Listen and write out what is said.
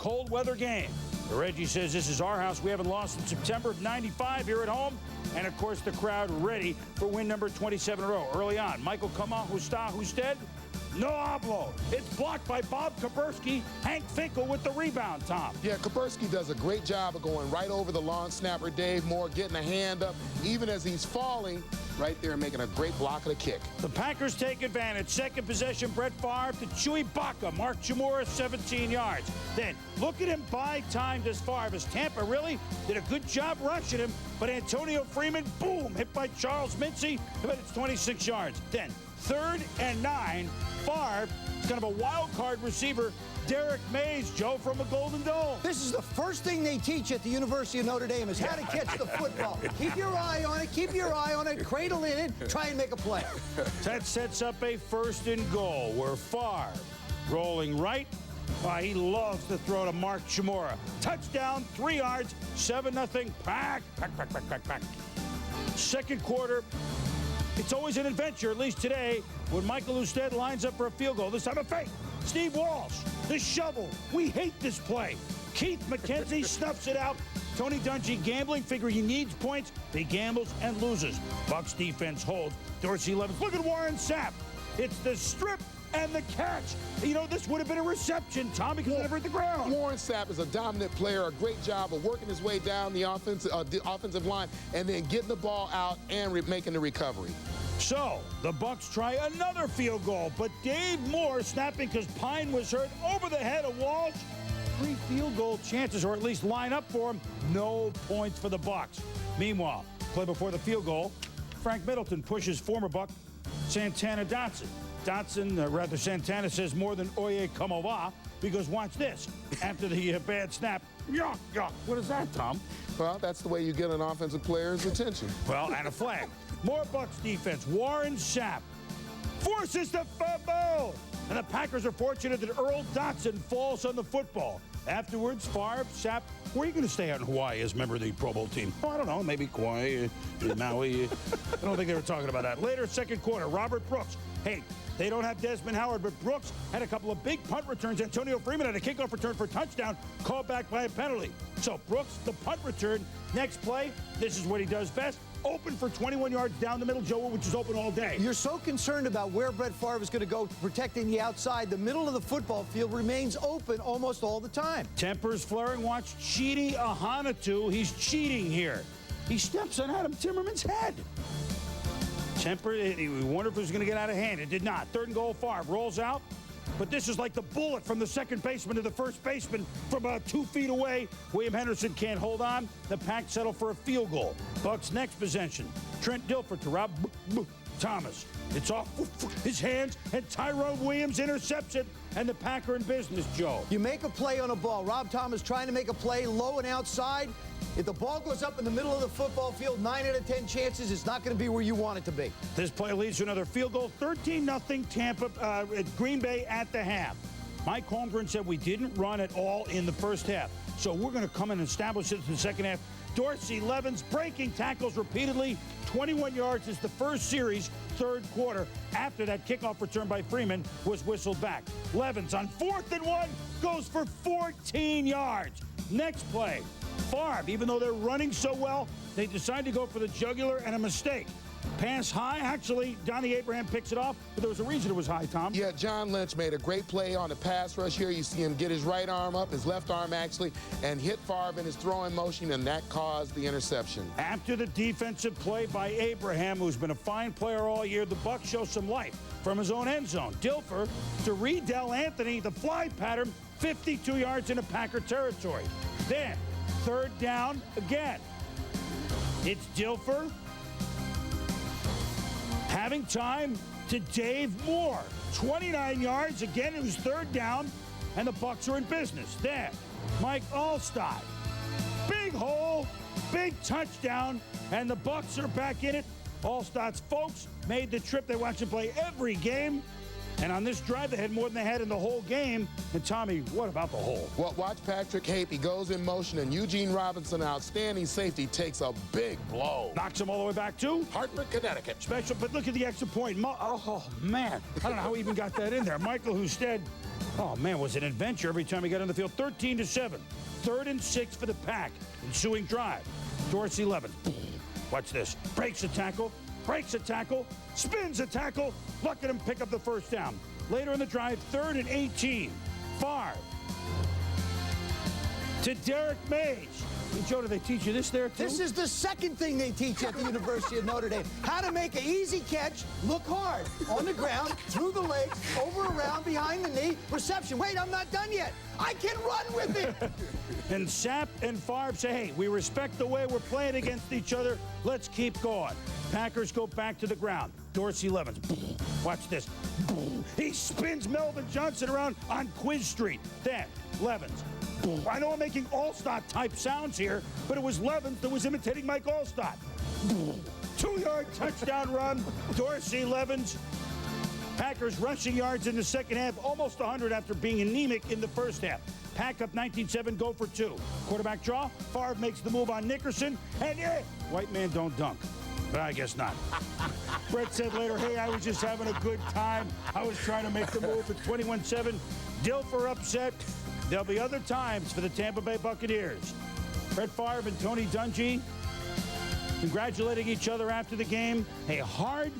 cold weather game. Reggie says this is our house. We haven't lost in September of '95 here at home. And, of course, the crowd ready for win number 27 in a row. Early on, Michael Coma, Husted, no hablo. It's blocked by Bob Kapersky. Hank Finkel with the rebound, Tom. Yeah, Kapersky does a great job of going right over the long snapper, Dave Moore, getting a hand up, even as he's falling, right there making a great block of the kick. The Packers take advantage. Second possession, Brett Favre to Chewy Baca. Mark Chmura, 17 yards. Then, look at him buy time to Favre as Tampa really did a good job rushing him, but Antonio Freeman, boom, hit by Charles Mincy, but it's 26 yards. Then, 3rd and 9, Favre, kind of a wild card receiver, Derek Mays, Joe, from the Golden Dome. This is the first thing they teach at the University of Notre Dame is how to catch the football. Keep your eye on it, keep your eye on it, cradle in it, try and make a play. That sets up a 1st and goal where Favre, rolling right, he loves to throw to Mark Chmura. Touchdown, 3 yards, 7-0, pack. Second quarter, it's always an adventure, at least today, when Michael Husted lines up for a field goal. This time a fake. Steve Walsh, the shovel. We hate this play. Keith McKenzie snuffs it out. Tony Dungy gambling, figuring he needs points. He gambles and loses. Bucs defense holds. Dorsey Levens. Look at Warren Sapp. It's the strip and the catch. You know, this would have been a reception, Tom, because it never hit the ground. Warren Sapp is a dominant player, a great job of working his way down the offensive line and then getting the ball out and making the recovery. So, the Bucs try another field goal, but Dave Moore snapping because Pine was hurt over the head of Walsh. 3 field goal chances, or at least line up for him. No points for the Bucs. Meanwhile, play before the field goal, Frank Middleton pushes former Buck Santana Dotson. Santana says more than Oye como va, because watch this. After the bad snap, yuck. What is that, Tom? Well, that's the way you get an offensive player's attention. Well, and a flag. More Bucs defense. Warren Sapp forces the fumble. And the Packers are fortunate that Earl Dotson falls on the football. Afterwards, Favre, Sapp, where are you going to stay out in Hawaii as a member of the Pro Bowl team? Oh, I don't know, maybe Kauai, Maui. I don't think they were talking about that. Later, second quarter, Robert Brooks. Hey, they don't have Desmond Howard, but Brooks had a couple of big punt returns. Antonio Freeman had a kickoff return for a touchdown, called back by a penalty. So Brooks, the punt return. Next play, this is what he does best. Open for 21 yards down the middle, Joe, which is open all day. You're so concerned about where Brett Favre is going to go protecting the outside. The middle of the football field remains open almost all the time. Tempers flaring. Watch Chidi Ahanatu. He's cheating here. He steps on Adam Timmerman's head. We wonder if it was going to get out of hand. It did not. 3rd and goal, Favre rolls out. But this is like the bullet from the second baseman to the first baseman from about 2 feet away. William Henderson can't hold on. The Pack settle for a field goal. Bucs next possession. Trent Dilfer to Rob Thomas. It's off his hands, and Tyrone Williams intercepts it, and the Pack are in business, Joe. You make a play on a ball. Rob Thomas trying to make a play low and outside. If the ball goes up in the middle of the football field, 9 out of 10 chances it's not going to be where you want it to be. This play leads to another field goal. 13-0 Tampa, Green Bay at the half. Mike Holmgren said we didn't run at all in the first half. So we're going to come and establish it in the second half. Dorsey Levens breaking tackles repeatedly. 21 yards is the first series, 3rd quarter. After that kickoff return by Freeman was whistled back. Levens on 4th and 1 goes for 14 yards. Next play. Favre, even though they're running so well, they decide to go for the jugular, and a mistake. Pass high. Actually, Donnie Abraham picks it off, but there was a reason it was high, Tom. Yeah, John Lynch made a great play on the pass rush here. You see him get his right arm up, his left arm actually, and hit Favre in his throwing motion, and that caused the interception. After the defensive play by Abraham, who's been a fine player all year, the Bucs show some life from his own end zone. Dilfer to Reedell Anthony, the fly pattern, 52 yards into Packer territory. Then, 3rd down again. It's Dilfer having time to Dave Moore. 29 yards. Again, it was 3rd down, and the Bucs are in business. Then, Mike Alstott. Big hole, big touchdown, and the Bucs are back in it. Alstott's folks made the trip. They watch him play every game. And on this drive, they had more than they had in the whole game. And, Tommy, what about the hole? Well, watch Patrick Hape. He goes in motion, and Eugene Robinson, outstanding safety, takes a big blow. Knocks him all the way back to Hartford, Connecticut. Special, but look at the extra point. Oh, man. I don't know how he even got that in there. Michael Husted Oh, man, it was an adventure every time he got on the field. 13-7. 3rd and 6 for the Pack. Ensuing drive. Dorsey Levens. Watch this. Breaks a tackle. Breaks a tackle. Spins a tackle. Look at him pick up the first down. Later in the drive, 3rd and 18. Favre. To Derek Mays. Hey, Joe, do they teach you this there, too? This is the second thing they teach at the University of Notre Dame. How to make an easy catch, look hard, on the ground, through the legs, over, around, behind the knee, reception. Wait, I'm not done yet. I can run with it. And Sapp and Favre say, hey, we respect the way we're playing against each other. Let's keep going. Packers go back to the ground. Dorsey Levens. Watch this. He spins Melvin Johnson around on Quiz Street. Then Levens. I know I'm making Allstott type sounds here, but it was Levens that was imitating Mike Allstott. 2-yard touchdown run. Dorsey Levens. Packers rushing yards in the second half, almost 100 after being anemic in the first half. Pack up 19-7, go for 2. Quarterback draw. Favre makes the move on Nickerson, and white man don't dunk. But I guess not. Brett said later, hey, I was just having a good time. I was trying to make the move at 21-7. Dilfer upset. There'll be other times for the Tampa Bay Buccaneers. Brett Favre and Tony Dungy congratulating each other after the game. A hard